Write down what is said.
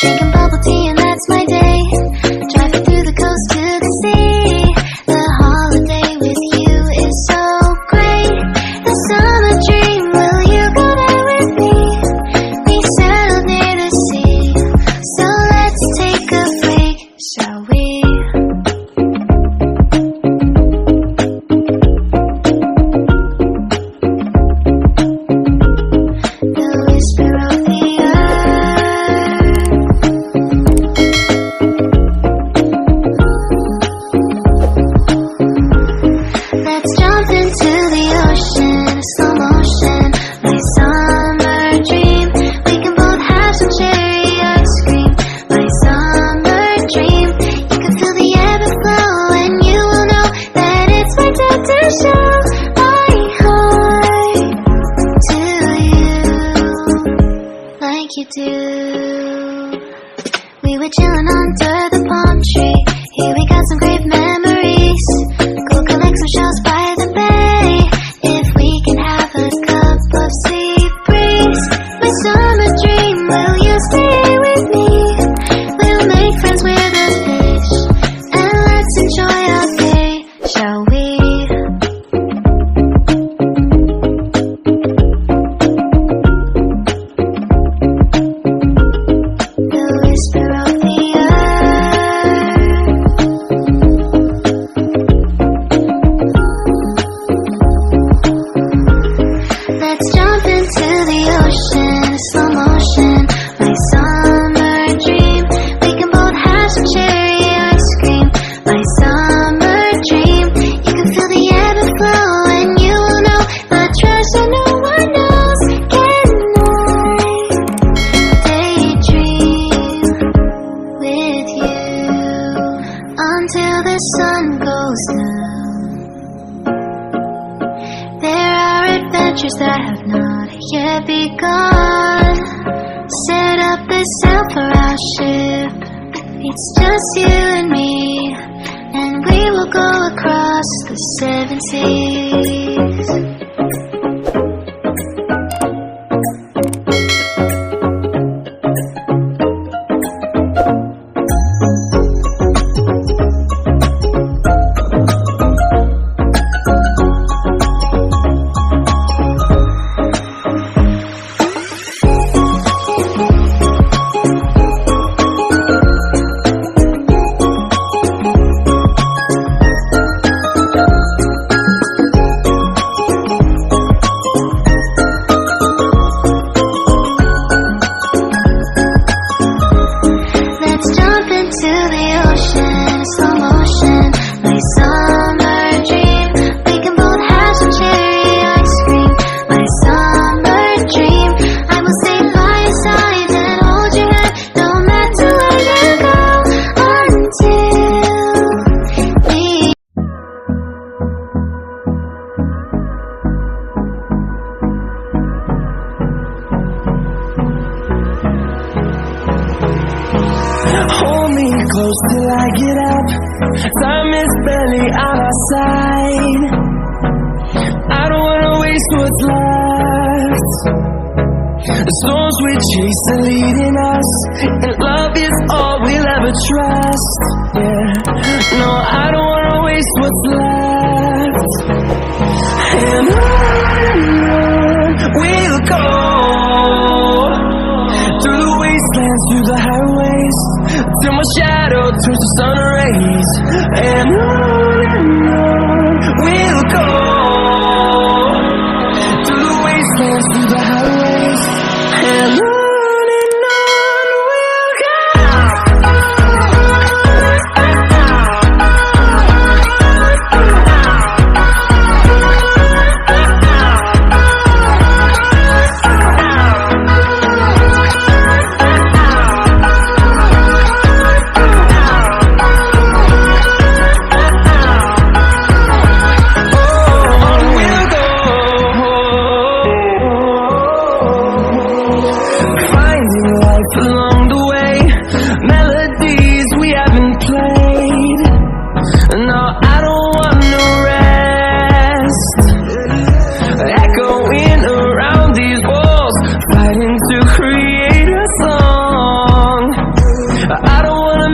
Drinking bubble tea and that's my day. Driving through the coast to the sea. The holiday with you is so great. The summer dream, will you go there with me? We settled near the sea, so let's take a break, shall we? The whisper of the earth. Let's jump into the ocean, slow motion, my summer dream. We can both have some cherry ice cream, my summer dream. You can feel the ebb and flow, and you will know that it's my time to show my heart to you, like you do. We were chilling under the palm tree. Here we got some great memories. Go collect some shells by the bay. If we can have a cup of sea breeze, my summer dream, will you stay with me? We'll make friends with the fish, and let's enjoy our day, shall we? The whisper of the earth. Let's jump into the ocean, slow motion, my summer dream. We can both have some cherry ice cream, my summer dream. You can feel the ebb and flow, and you will know the treasure no one knows. Can I daydream with you until the sun goes down? There are adventures that have not yet begun. Set up the sail for our ship. It's just you and me, and we will go across the 7 seas. Let's jump into the ocean, slow motion, my summer dream. We can both have some cherry ice cream, my summer dream. I will stay by your side and hold your hand, no matter where you go, until we. Hold me close till I get up. Time is barely on our side. I don't wanna waste what's left. The storms we chase are leading us, and love is all we'll ever trust. Yeah, no, I don't wanna waste what's left.